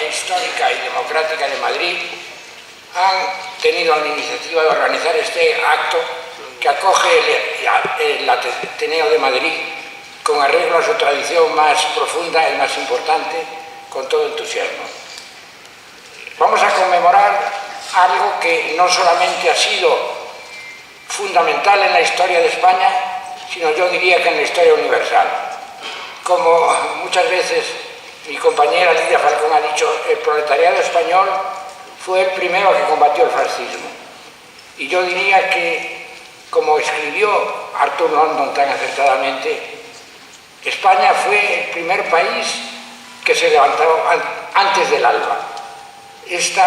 Histórica y Democrática de Madrid han tenido la iniciativa de organizar este acto que acoge el Ateneo de Madrid con arreglo a su tradición más profunda y más importante, con todo entusiasmo. Vamos a conmemorar algo que no solamente ha sido fundamental en la historia de España, sino yo diría que en la historia universal. Como muchas veces mi compañera Lidia Falcón ha dicho, el proletariado español fue el primero que combatió el fascismo. Y yo diría que, como escribió Arthur London tan acertadamente, España fue el primer país que se levantó antes del alba. Este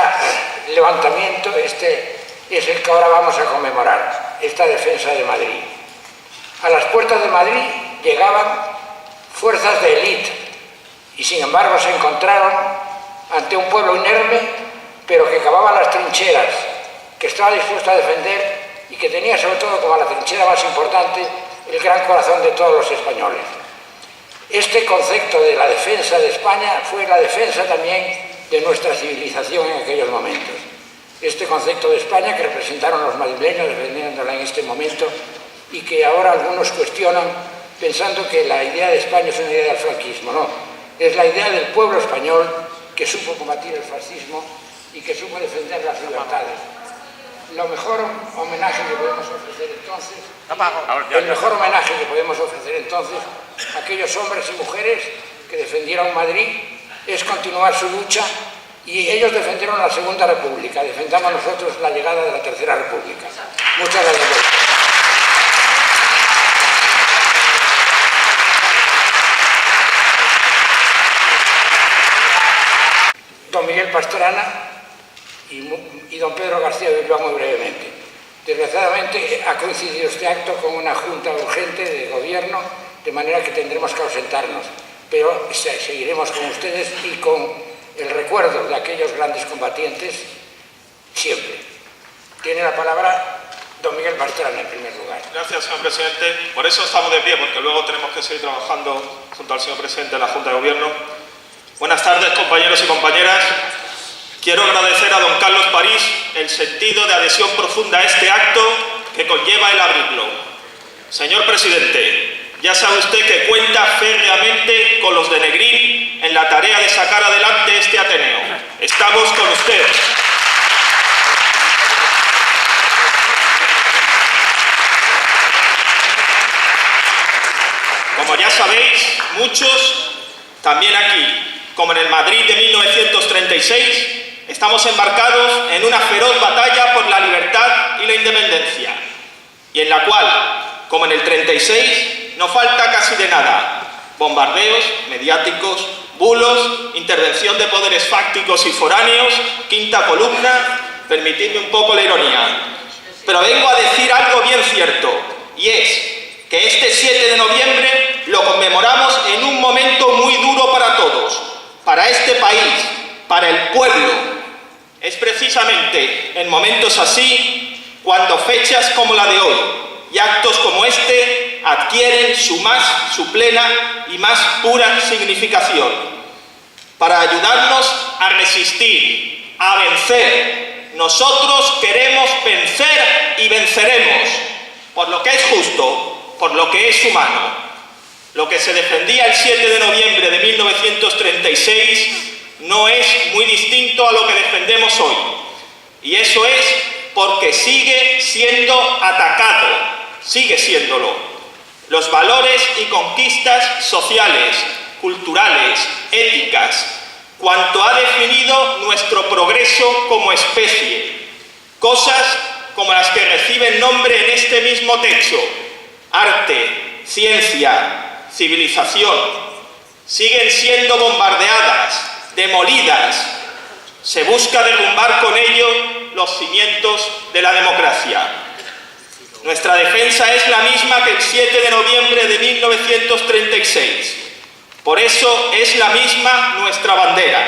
levantamiento es el que ahora vamos a conmemorar, esta defensa de Madrid. A las puertas de Madrid llegaban fuerzas de élite y sin embargo se encontraron ante un pueblo inerme, pero que cavaba las trincheras, que estaba dispuesto a defender y que tenía sobre todo como la trinchera más importante el gran corazón de todos los españoles. Este concepto de la defensa de España fue la defensa también de nuestra civilización en aquellos momentos. Este concepto de España que representaron los madrileños defendiéndola en este momento y que ahora algunos cuestionan pensando que la idea de España es una idea del franquismo. No, es la idea del pueblo español que supo combatir el fascismo y que supo defender las libertades. Lo mejor homenaje que podemos ofrecer entonces, el mejor homenaje que podemos ofrecer entonces a aquellos hombres y mujeres que defendieron Madrid es continuar su lucha, y ellos defendieron la Segunda República, defendamos nosotros la llegada de la Tercera República. Muchas gracias. Don Miguel Pastrana y don Pedro García Bilbao muy brevemente. Desgraciadamente ha coincidido este acto con una junta urgente de gobierno, de manera que tendremos que ausentarnos, pero seguiremos con ustedes y con el recuerdo de aquellos grandes combatientes siempre. Tiene la palabra don Miguel Pastrana en primer lugar. Gracias, señor presidente. Por eso estamos de pie, porque luego tenemos que seguir trabajando junto al señor presidente de la Junta de Gobierno. Buenas tardes, compañeros y compañeras. Quiero agradecer a don Carlos París el sentido de adhesión profunda a este acto que conlleva el abrirlo. Señor presidente, ya sabe usted que cuenta férreamente con los de Negrín en la tarea de sacar adelante este Ateneo. Estamos con usted. Como ya sabéis, muchos, también aquí, como en el Madrid de 1936, estamos embarcados en una feroz batalla por la libertad y la independencia, y en la cual, como en el 36, no falta casi de nada. Bombardeos mediáticos, bulos, intervención de poderes fácticos y foráneos, quinta columna, permitidme un poco la ironía. Pero vengo a decir algo bien cierto, y es que este 7 de noviembre lo conmemoramos en un momento muy duro para todos, para este país, para el pueblo. Es precisamente en momentos así cuando fechas como la de hoy y actos como este adquieren su plena y más pura significación. Para ayudarnos a resistir, a vencer. Nosotros queremos vencer y venceremos, por lo que es justo, por lo que es humano. Lo que se defendía el 7 de noviembre de 1936 no es muy distinto a lo que defendemos hoy. Y eso es porque sigue siendo atacado, sigue siéndolo. Los valores y conquistas sociales, culturales, éticas, cuanto ha definido nuestro progreso como especie, cosas como las que reciben nombre en este mismo techo: arte, ciencia, civilización, siguen siendo bombardeadas, demolidas. Se busca derrumbar con ello los cimientos de la democracia. Nuestra defensa es la misma que el 7 de noviembre de 1936. Por eso es la misma nuestra bandera.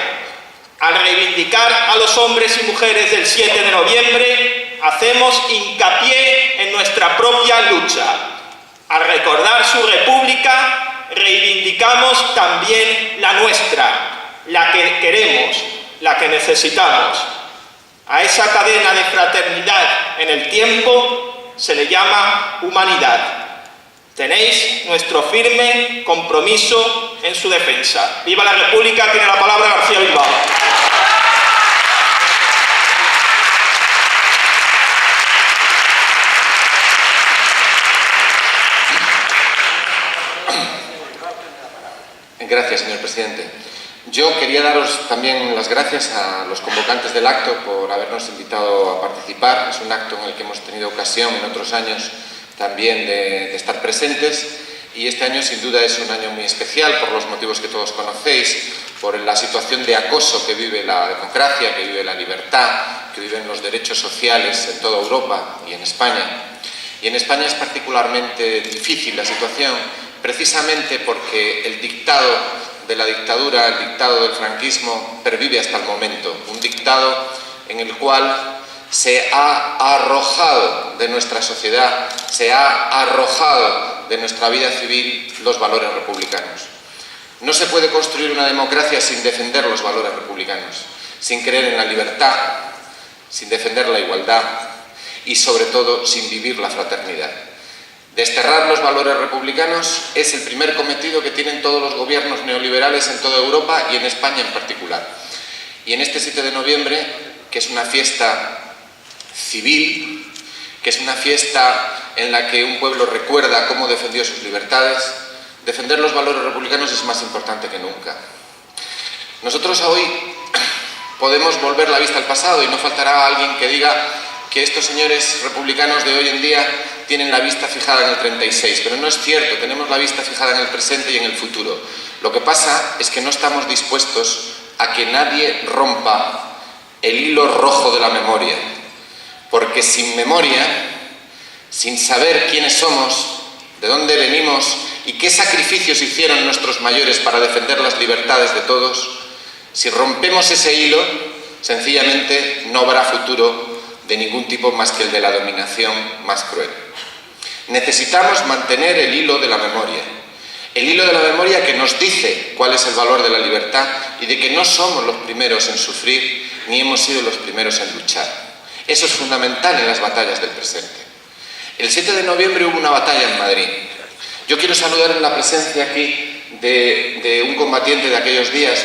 Al reivindicar a los hombres y mujeres del 7 de noviembre, hacemos hincapié en nuestra propia lucha. Al recordar su república, reivindicamos también la nuestra, la que queremos, la que necesitamos. A esa cadena de fraternidad en el tiempo se le llama humanidad. Tenéis nuestro firme compromiso en su defensa. ¡Viva la República! Tiene la palabra García Bilbao. Gracias, señor presidente. Yo quería daros también las gracias a los convocantes del acto por habernos invitado a participar. Es un acto en el que hemos tenido ocasión en otros años también de estar presentes, y este año sin duda es un año muy especial por los motivos que todos conocéis, por la situación de acoso que vive la democracia, que vive la libertad, que viven los derechos sociales en toda Europa y en España. Y en España es particularmente difícil la situación, precisamente porque el dictado de la dictadura, el dictado del franquismo, pervive hasta el momento. Un dictado en el cual se ha arrojado de nuestra sociedad, se ha arrojado de nuestra vida civil los valores republicanos. No se puede construir una democracia sin defender los valores republicanos, sin creer en la libertad, sin defender la igualdad y, sobre todo, sin vivir la fraternidad. Desterrar los valores republicanos es el primer cometido que tienen todos los gobiernos neoliberales en toda Europa y en España en particular. Y en este 7 de noviembre, que es una fiesta civil, que es una fiesta en la que un pueblo recuerda cómo defendió sus libertades, defender los valores republicanos es más importante que nunca. Nosotros hoy podemos volver la vista al pasado y no faltará alguien que diga que estos señores republicanos de hoy en día tienen la vista fijada en el 36, pero no es cierto, tenemos la vista fijada en el presente y en el futuro. Lo que pasa es que no estamos dispuestos a que nadie rompa el hilo rojo de la memoria, porque sin memoria, sin saber quiénes somos, de dónde venimos y qué sacrificios hicieron nuestros mayores para defender las libertades de todos, si rompemos ese hilo, sencillamente no habrá futuro de ningún tipo más que el de la dominación más cruel. Necesitamos mantener el hilo de la memoria que nos dice cuál es el valor de la libertad y de que no somos los primeros en sufrir ni hemos sido los primeros en luchar. Eso es fundamental en las batallas del presente. El 7 de noviembre hubo una batalla en Madrid. Yo quiero saludar en la presencia aquí de un combatiente de aquellos días,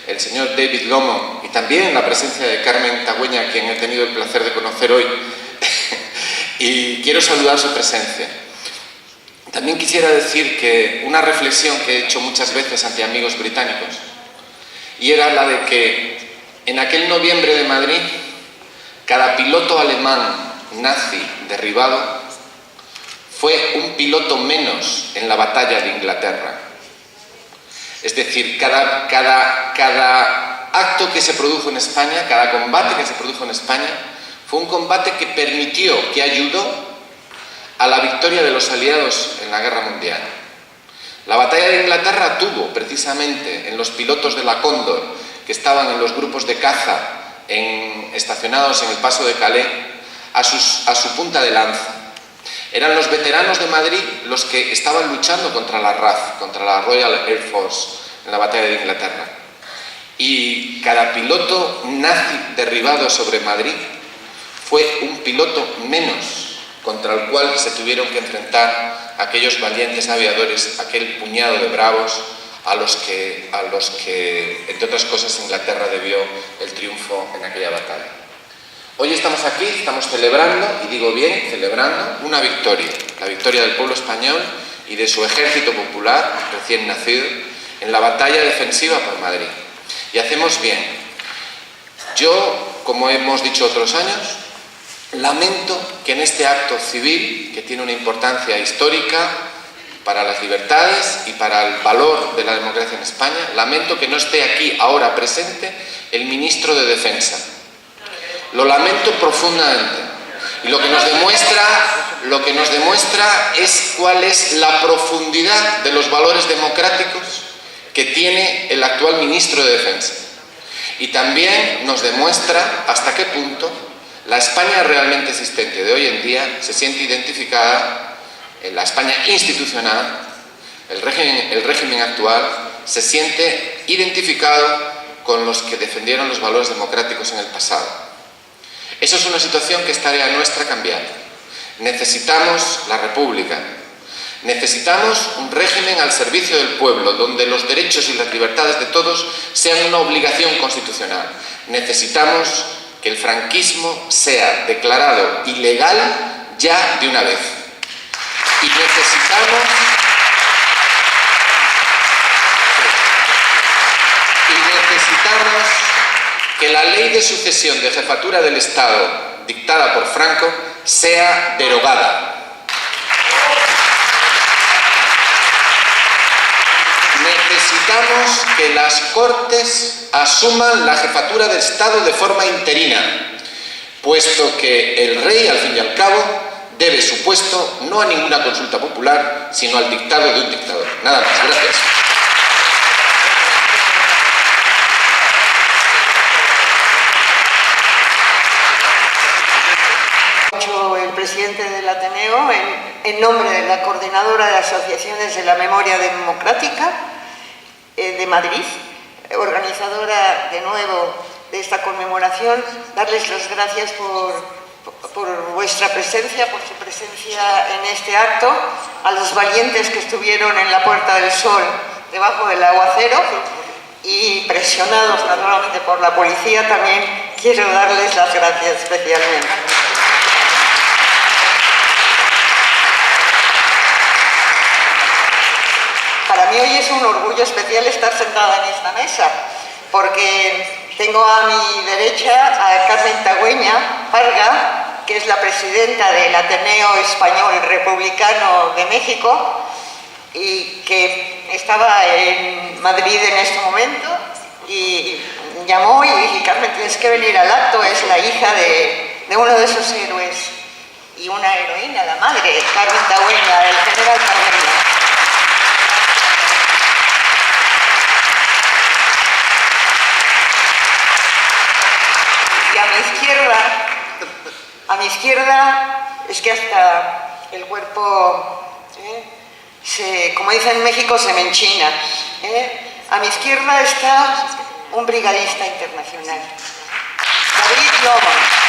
el señor David Lomo, y también la presencia de Carmen Tagüeña, a quien he tenido el placer de conocer hoy, y quiero saludar su presencia. También quisiera decir que una reflexión que he hecho muchas veces ante amigos británicos, y era la de que en aquel noviembre de Madrid, cada piloto alemán nazi derribado fue un piloto menos en la batalla de Inglaterra. Es decir, cada acto que se produjo en España, cada combate que se produjo en España, fue un combate que permitió, que ayudó a la victoria de los aliados en la Guerra Mundial. La batalla de Inglaterra tuvo, precisamente, en los pilotos de la Cóndor, que estaban en los grupos de caza estacionados en el paso de Calais, a su punta de lanza. Eran los veteranos de Madrid los que estaban luchando contra la RAF, contra la Royal Air Force, en la batalla de Inglaterra. Y cada piloto nazi derribado sobre Madrid fue un piloto menos contra el cual se tuvieron que enfrentar aquellos valientes aviadores, aquel puñado de bravos a los que, entre otras cosas, Inglaterra debió el triunfo en aquella batalla. Hoy estamos aquí, estamos celebrando, y digo bien, celebrando una victoria, la victoria del pueblo español y de su ejército popular recién nacido en la batalla defensiva por Madrid. Y hacemos bien. Yo, como hemos dicho otros años, lamento que en este acto civil, que tiene una importancia histórica para las libertades y para el valor de la democracia en España, lamento que no esté aquí ahora presente el ministro de Defensa. Lo lamento profundamente. Y lo que nos demuestra es cuál es la profundidad de los valores democráticos que tiene el actual ministro de Defensa. Y también nos demuestra hasta qué punto la España realmente existente de hoy en día se siente identificada, en la España institucional, el régimen actual se siente identificado con los que defendieron los valores democráticos en el pasado. Eso es una situación que es tarea nuestra cambiar. Necesitamos la República. Necesitamos un régimen al servicio del pueblo, donde los derechos y las libertades de todos sean una obligación constitucional. Necesitamos que el franquismo sea declarado ilegal ya de una vez. Y necesitamos que la ley de sucesión de jefatura del Estado dictada por Franco sea derogada. Necesitamos que las Cortes asuman la jefatura del Estado de forma interina, puesto que el rey, al fin y al cabo, debe su puesto no a ninguna consulta popular, sino al dictado de un dictador. Nada más. Gracias. El presidente del Ateneo, en nombre de la Coordinadora de Asociaciones de la Memoria Democrática de Madrid, organizadora de nuevo de esta conmemoración, darles las gracias por vuestra presencia, por su presencia en este acto, a los valientes que estuvieron en la Puerta del Sol debajo del aguacero y presionados naturalmente por la policía, también quiero darles las gracias especialmente. Para mí hoy es un orgullo especial estar sentada en esta mesa, porque tengo a mi derecha a Carmen Tagüeña Parga, que es la presidenta del Ateneo Español Republicano de México y que estaba en Madrid en este momento y llamó y dije: Carmen, tienes que venir al acto, es la hija de uno de esos héroes y una heroína, la madre, Carmen Tagüeña, el general Tagüeña. Y a mi izquierda es que hasta el cuerpo, como dicen en México, se me enchina. A mi izquierda está un brigadista internacional, David Loman.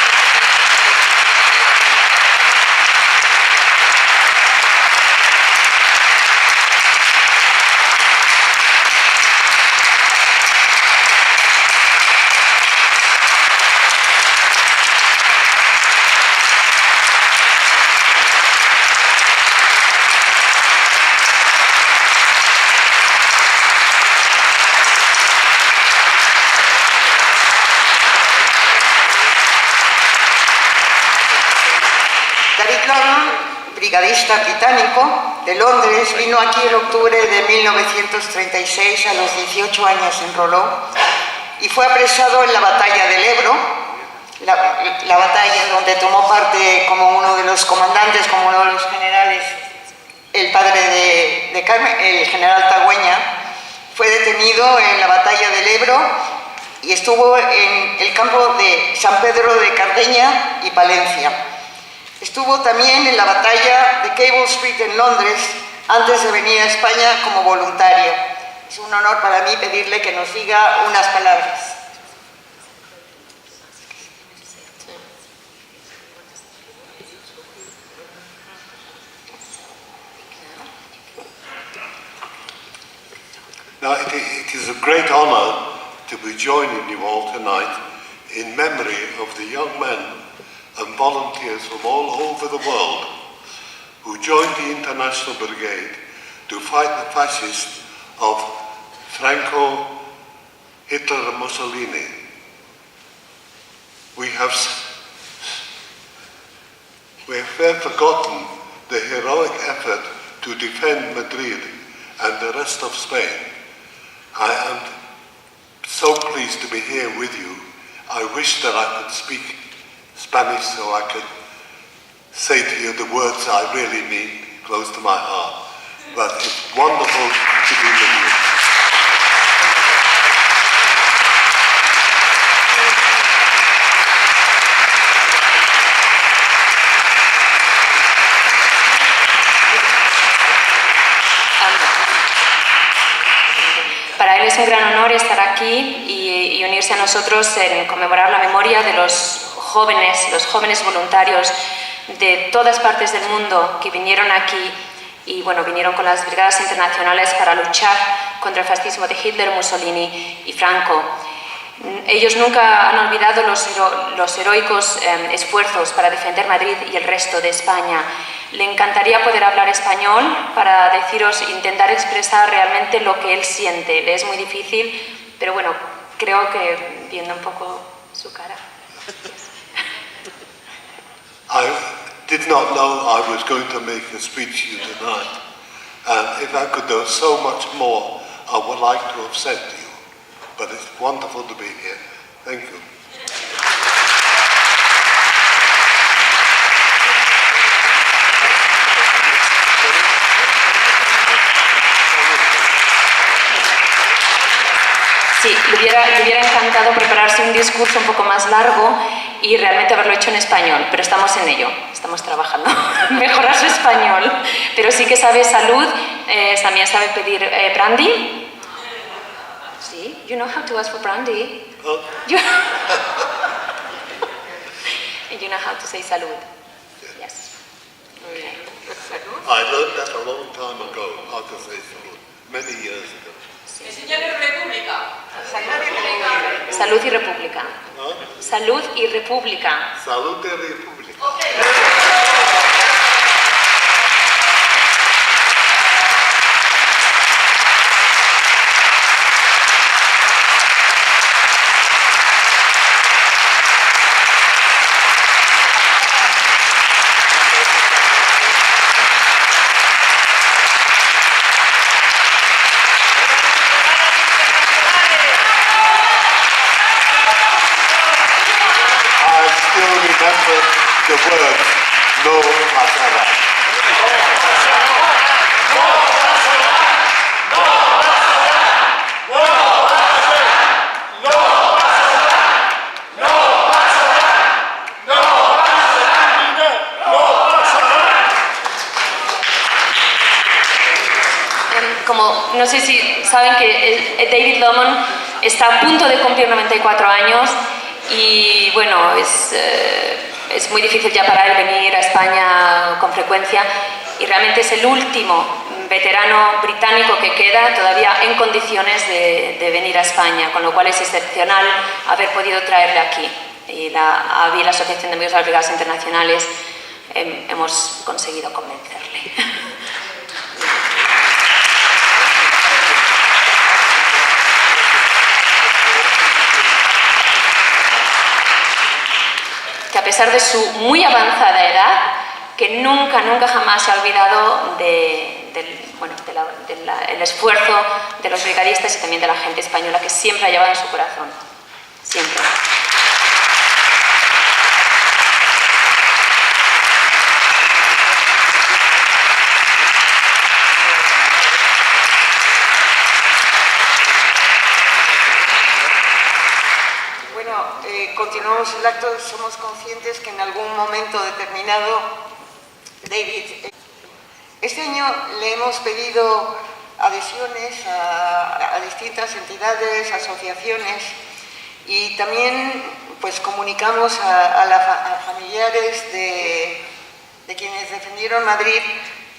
Brigadista británico de Londres, vino aquí en octubre de 1936, a los 18 años se enroló y fue apresado en la batalla del Ebro, la batalla donde tomó parte como uno de los comandantes, como uno de los generales, el padre de Carmen, el general Tagüeña. Fue detenido en la batalla del Ebro y estuvo en el campo de San Pedro de Cardeña y Palencia. Estuvo también en la batalla de Cable Street en Londres antes de venir a España como voluntario. Es un honor para mí pedirle que nos diga unas palabras. Now, it is a great honor to be joining you all tonight in memory of the young men and volunteers from all over the world who joined the International Brigade to fight the fascists of Franco, Hitler and Mussolini. We have forgotten the heroic effort to defend Madrid and the rest of Spain. I am so pleased to be here with you. I wish that I could speak Spanish so I could say to you the words I really mean close to my heart. But it's wonderful to be with you. Para él es un gran honor estar aquí unirse a nosotros en conmemorar la memoria de los jóvenes voluntarios de todas partes del mundo que vinieron aquí y bueno, vinieron con las brigadas internacionales para luchar contra el fascismo de Hitler, Mussolini y Franco. Ellos nunca han olvidado los heroicos esfuerzos para defender Madrid y el resto de España. Le encantaría poder hablar español para deciros, intentar expresar realmente lo que él siente. Le es muy difícil, pero bueno, creo que viendo un poco su cara. I did not know I was going to make a speech to you tonight. And if I could do so much more, I would like to have said to you. But it's wonderful to be here. Thank you. Sí, le hubiera encantado prepararse un discurso un poco más largo y realmente haberlo hecho en español, pero estamos en ello, estamos trabajando en mejorar su español. Pero sí que sabe salud, también sabe pedir brandy. Sí, you know how to ask for brandy. Oh. And you know how to say salud. Yes. Okay. I learned that a long time ago, how to say salud, many years ago. Salud y república. Huh? Salud y república. Salud de República. The words, no pasará. Como no sé si saben que David Lamont está a punto de cumplir 94 años y bueno, es muy difícil ya para él venir a España con frecuencia y realmente es el último veterano británico que queda todavía en condiciones de venir a España, con lo cual es excepcional haber podido traerle aquí. Y la Asociación de Amigos de las Brigadas Internacionales hemos conseguido convencerle. Que a pesar de su muy avanzada edad, que nunca jamás se ha olvidado del esfuerzo de los brigadistas y también de la gente española que siempre ha llevado en su corazón. Siempre. Continuamos el acto, somos conscientes que en algún momento determinado, David, este año le hemos pedido adhesiones a distintas entidades, asociaciones y también pues comunicamos a familiares de quienes defendieron Madrid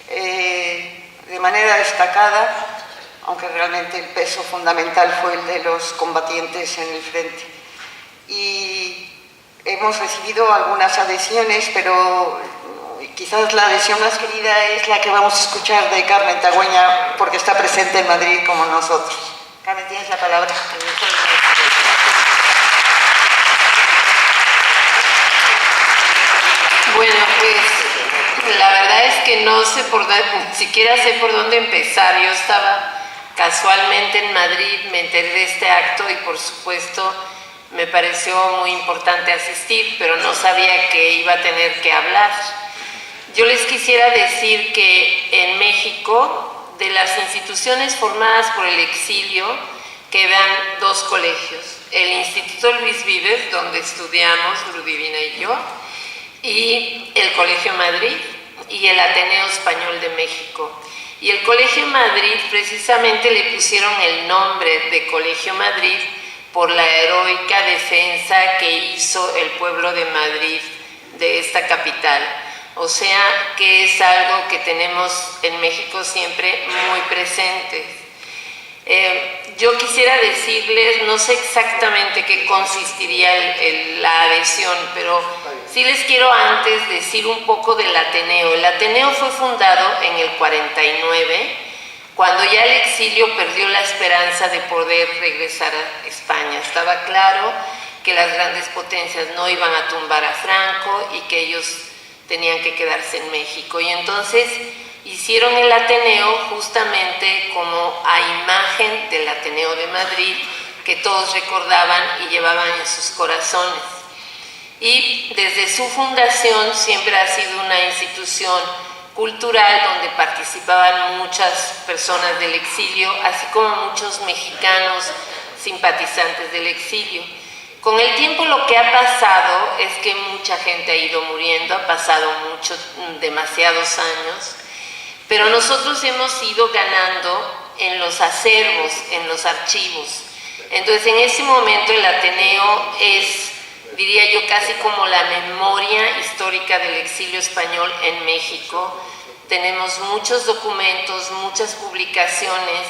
de manera destacada, aunque realmente el peso fundamental fue el de los combatientes en el frente. Y hemos recibido algunas adhesiones, pero quizás la adhesión más querida es la que vamos a escuchar de Carmen Tagüeña, porque está presente en Madrid como nosotros. Carmen, tienes la palabra. Bueno, pues la verdad es que no sé siquiera sé por dónde empezar. Yo estaba casualmente en Madrid, me enteré de este acto y por supuesto me pareció muy importante asistir, pero no sabía que iba a tener que hablar. Yo les quisiera decir que en México, de las instituciones formadas por el exilio, quedan dos colegios. El Instituto Luis Vives, donde estudiamos Ludivina y yo, y el Colegio Madrid y el Ateneo Español de México. Y el Colegio Madrid precisamente le pusieron el nombre de Colegio Madrid por la heroica defensa que hizo el pueblo de Madrid de esta capital. O sea, que es algo que tenemos en México siempre muy presente. Yo quisiera decirles, no sé exactamente qué consistiría la adhesión, pero sí les quiero antes decir un poco del Ateneo. El Ateneo fue fundado en el 49, cuando ya el exilio perdió la esperanza de poder regresar a España. Estaba claro que las grandes potencias no iban a tumbar a Franco y que ellos tenían que quedarse en México. Y entonces hicieron el Ateneo justamente como a imagen del Ateneo de Madrid, que todos recordaban y llevaban en sus corazones. Y desde su fundación siempre ha sido una institución cultural donde participaban muchas personas del exilio, así como muchos mexicanos simpatizantes del exilio. Con el tiempo lo que ha pasado es que mucha gente ha ido muriendo, ha pasado demasiados años, pero nosotros hemos ido ganando en los acervos, en los archivos. Entonces, en ese momento el Ateneo es, diría yo, casi como la memoria histórica del exilio español en México. Tenemos muchos documentos, muchas publicaciones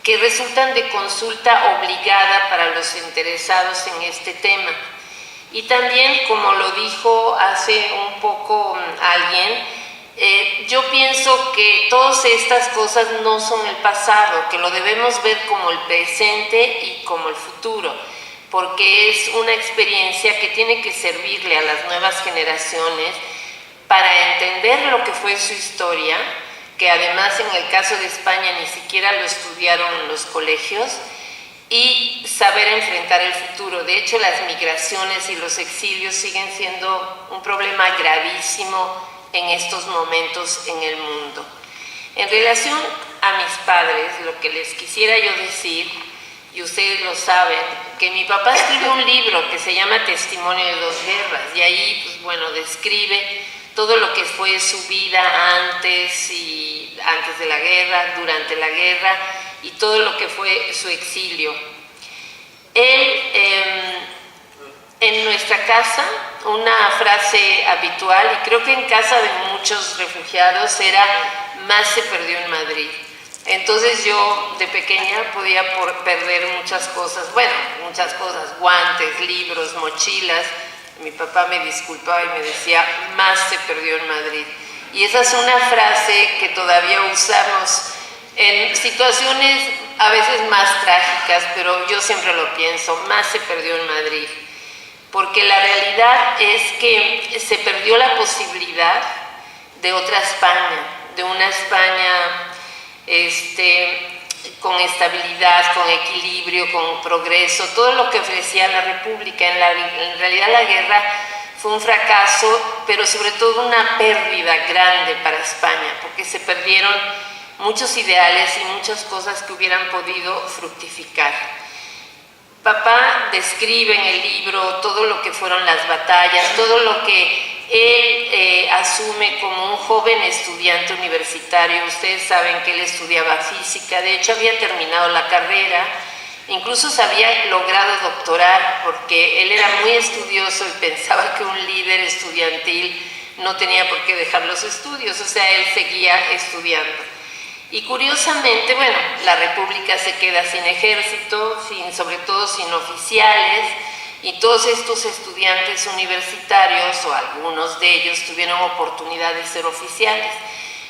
que resultan de consulta obligada para los interesados en este tema. Y también, como lo dijo hace un poco alguien, yo pienso que todas estas cosas no son el pasado, que lo debemos ver como el presente y como el futuro, porque es una experiencia que tiene que servirle a las nuevas generaciones para entender lo que fue su historia, que además en el caso de España ni siquiera lo estudiaron en los colegios, y saber enfrentar el futuro. De hecho, las migraciones y los exilios siguen siendo un problema gravísimo en estos momentos en el mundo. En relación a mis padres, lo que les quisiera yo decir, y ustedes lo saben, que mi papá escribió un libro que se llama Testimonio de dos guerras, y ahí, pues bueno, describe todo lo que fue su vida antes de la guerra, durante la guerra, y todo lo que fue su exilio. Él, en nuestra casa, una frase habitual, y creo que en casa de muchos refugiados, era: más se perdió en Madrid. Entonces yo de pequeña podía perder muchas cosas, guantes, libros, mochilas. Mi papá me disculpaba y me decía: más se perdió en Madrid. Y esa es una frase que todavía usamos en situaciones a veces más trágicas, pero yo siempre lo pienso: más se perdió en Madrid. Porque la realidad es que se perdió la posibilidad de otra España, de una España con estabilidad, con equilibrio, con progreso, todo lo que ofrecía la República. En realidad la guerra fue un fracaso, pero sobre todo una pérdida grande para España, porque se perdieron muchos ideales y muchas cosas que hubieran podido fructificar. Papá describe en el libro todo lo que fueron las batallas, todo lo que él asume como un joven estudiante universitario. Ustedes saben que él estudiaba física, de hecho había terminado la carrera, incluso se había logrado doctorar, porque él era muy estudioso y pensaba que un líder estudiantil no tenía por qué dejar los estudios, o sea, él seguía estudiando. Y curiosamente, bueno, la República se queda sin ejército, sobre todo sin oficiales, y todos estos estudiantes universitarios, o algunos de ellos, tuvieron oportunidad de ser oficiales.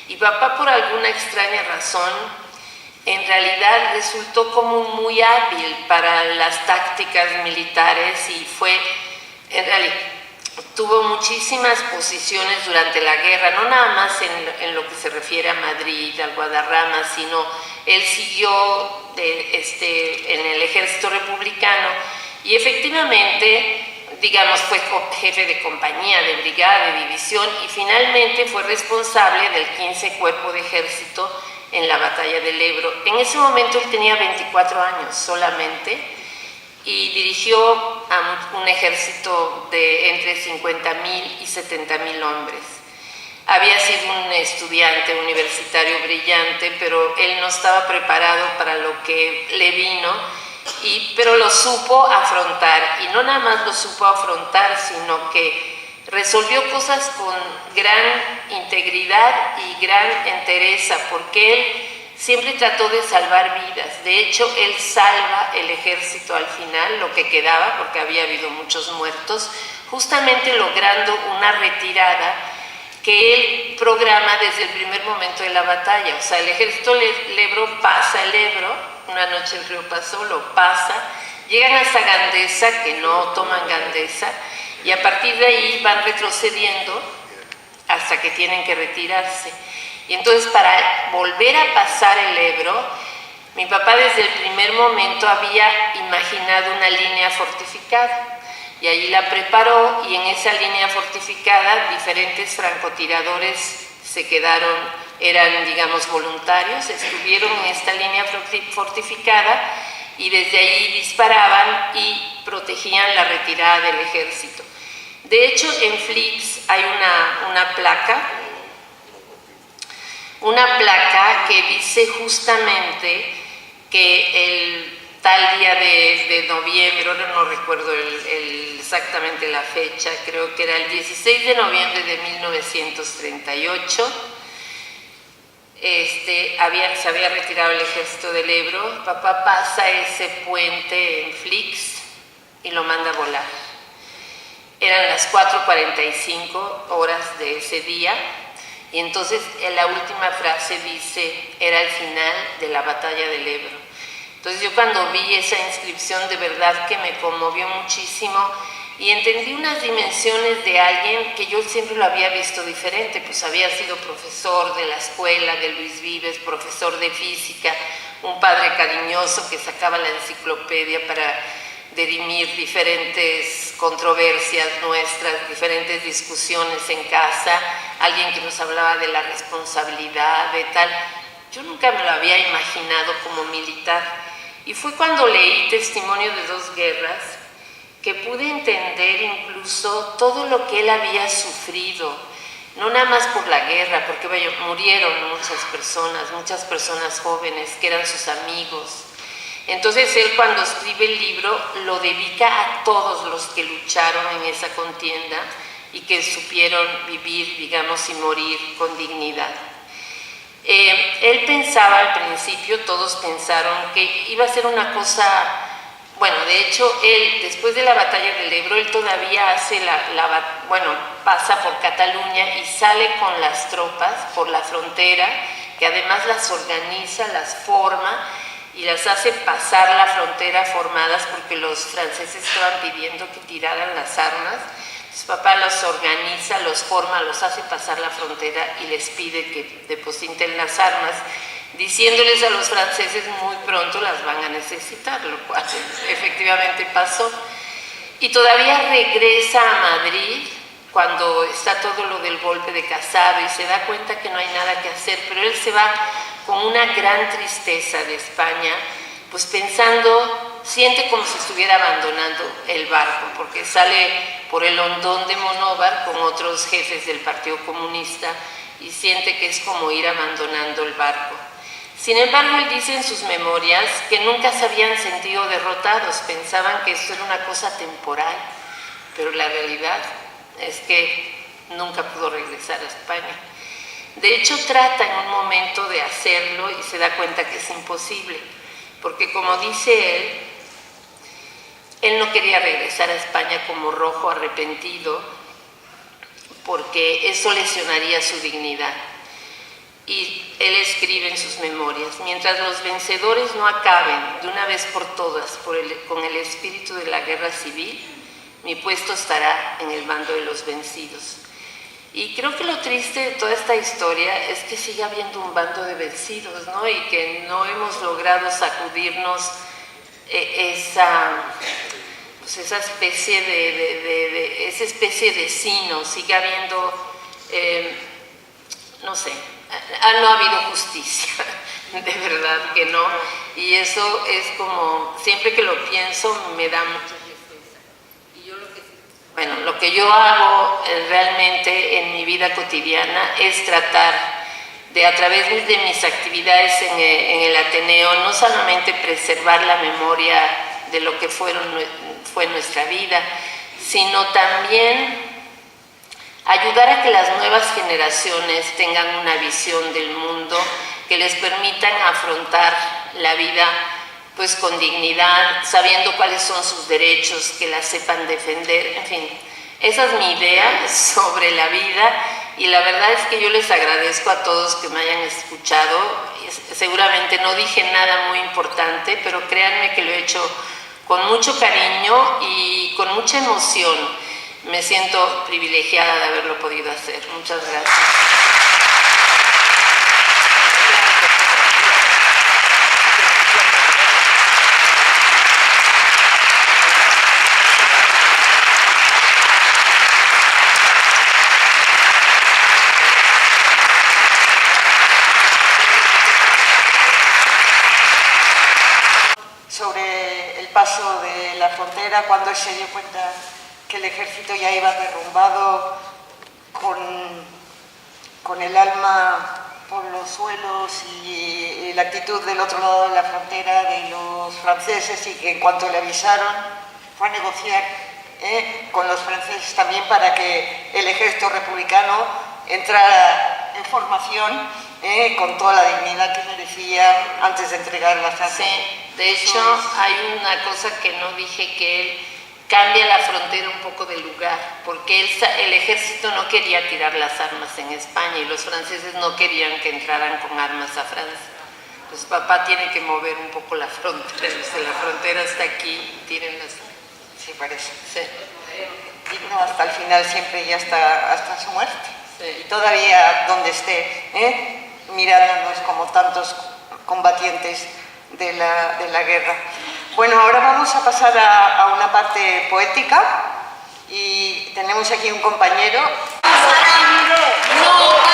Y papá, por alguna extraña razón, en realidad resultó como muy hábil para las tácticas militares y tuvo muchísimas posiciones durante la guerra, no nada más en lo que se refiere a Madrid, al Guadarrama, sino él siguió en el ejército republicano y efectivamente, digamos, fue jefe de compañía, de brigada, de división, y finalmente fue responsable del 15 Cuerpo de Ejército en la batalla del Ebro. En ese momento él tenía 24 años solamente, y dirigió a un ejército de entre 50.000 y 70.000 hombres. Había sido un estudiante universitario brillante, pero él no estaba preparado para lo que le vino, pero lo supo afrontar, y no nada más lo supo afrontar, sino que resolvió cosas con gran integridad y gran entereza, porque él siempre trató de salvar vidas. De hecho, él salva el ejército al final, lo que quedaba, porque había habido muchos muertos, justamente logrando una retirada que él programa desde el primer momento de la batalla. O sea, el ejército lebro pasa el Ebro, una noche el río pasó, lo pasa, llegan hasta Gandesa, que no toman Gandesa, y a partir de ahí van retrocediendo hasta que tienen que retirarse. Y entonces, para volver a pasar el Ebro, mi papá desde el primer momento había imaginado una línea fortificada, y allí la preparó, y en esa línea fortificada diferentes francotiradores se quedaron, eran, digamos, voluntarios, estuvieron en esta línea fortificada y desde ahí disparaban y protegían la retirada del ejército. De hecho, en Flix hay una placa que dice justamente que el tal día de noviembre, ahora no recuerdo exactamente la fecha, creo que era el 16 de noviembre de 1938, se había retirado el ejército del Ebro. Papá pasa ese puente en Flix y lo manda a volar. Eran las 4:45 horas de ese día, y entonces en la última frase dice, era el final de la batalla del Ebro. Entonces yo cuando vi esa inscripción, de verdad que me conmovió muchísimo, y entendí unas dimensiones de alguien que yo siempre lo había visto diferente. Pues había sido profesor de la escuela de Luis Vives, profesor de física, un padre cariñoso que sacaba la enciclopedia para dirimir diferentes controversias nuestras, diferentes discusiones en casa, alguien que nos hablaba de la responsabilidad, de tal. Yo nunca me lo había imaginado como militar, y fue cuando leí Testimonio de dos guerras que pude entender incluso todo lo que él había sufrido, no nada más por la guerra, porque murieron muchas personas jóvenes que eran sus amigos. Entonces él, cuando escribe el libro, lo dedica a todos los que lucharon en esa contienda y que supieron vivir, digamos, y morir con dignidad. Él pensaba al principio, todos pensaron que iba a ser una cosa, bueno, de hecho, él, después de la batalla del Ebro, él todavía hace pasa por Cataluña y sale con las tropas por la frontera, que además las organiza, las forma y las hace pasar la frontera formadas, porque los franceses estaban pidiendo que tiraran las armas. Entonces papá los organiza, los forma, los hace pasar la frontera y les pide que depositen las armas, diciéndoles a los franceses muy pronto las van a necesitar, lo cual efectivamente pasó. Y todavía regresa a Madrid cuando está todo lo del golpe de Casado y se da cuenta que no hay nada que hacer, pero él se va con una gran tristeza de España, pues pensando, siente como si estuviera abandonando el barco, porque sale por el hondón de Monóvar con otros jefes del Partido Comunista y siente que es como ir abandonando el barco. Sin embargo, él dice en sus memorias que nunca se habían sentido derrotados, pensaban que esto era una cosa temporal, pero la realidad es que nunca pudo regresar a España. De hecho, trata en un momento de hacerlo y se da cuenta que es imposible, porque como dice él no quería regresar a España como rojo arrepentido, porque eso lesionaría su dignidad. Y él escribe en sus memorias: mientras los vencedores no acaben de una vez por todas con el espíritu de la guerra civil, mi puesto estará en el bando de los vencidos. Y creo que lo triste de toda esta historia es que sigue habiendo un bando de vencidos, ¿no? Y que no hemos logrado sacudirnos esa especie de sino. Sigue habiendo, no ha habido justicia, de verdad que no. Y eso es como, siempre que lo pienso, me da mucha tristeza. Lo que yo hago realmente en mi vida cotidiana es tratar de a través de mis actividades en el Ateneo, no solamente preservar la memoria de lo que fue nuestra vida, sino también ayudar a que las nuevas generaciones tengan una visión del mundo que les permitan afrontar la vida pues con dignidad, sabiendo cuáles son sus derechos, que la sepan defender, en fin. Esa es mi idea sobre la vida y la verdad es que yo les agradezco a todos que me hayan escuchado. Seguramente no dije nada muy importante, pero créanme que lo he hecho con mucho cariño y con mucha emoción. Me siento privilegiada de haberlo podido hacer. Muchas gracias. Sobre el paso de la frontera, cuando él se dio cuenta que el ejército ya iba derrumbado con el alma por los suelos y la actitud del otro lado de la frontera de los franceses, y que en cuanto le avisaron fue a negociar con los franceses también para que el ejército republicano entrara en formación con toda la dignidad que merecía antes de entregar las armas. Sí, de hecho hay una cosa que no dije, que él cambia la frontera un poco de lugar, porque el ejército no quería tirar las armas en España y los franceses no querían que entraran con armas a Francia. Pues papá tiene que mover un poco la frontera, la frontera está aquí, tienen las... Sí, parece. Sí. Digno hasta el final siempre y hasta su muerte. Sí. Y todavía donde esté, mirándonos como tantos combatientes de la guerra. Bueno, ahora vamos a pasar a una parte poética y tenemos aquí un compañero. ¡No!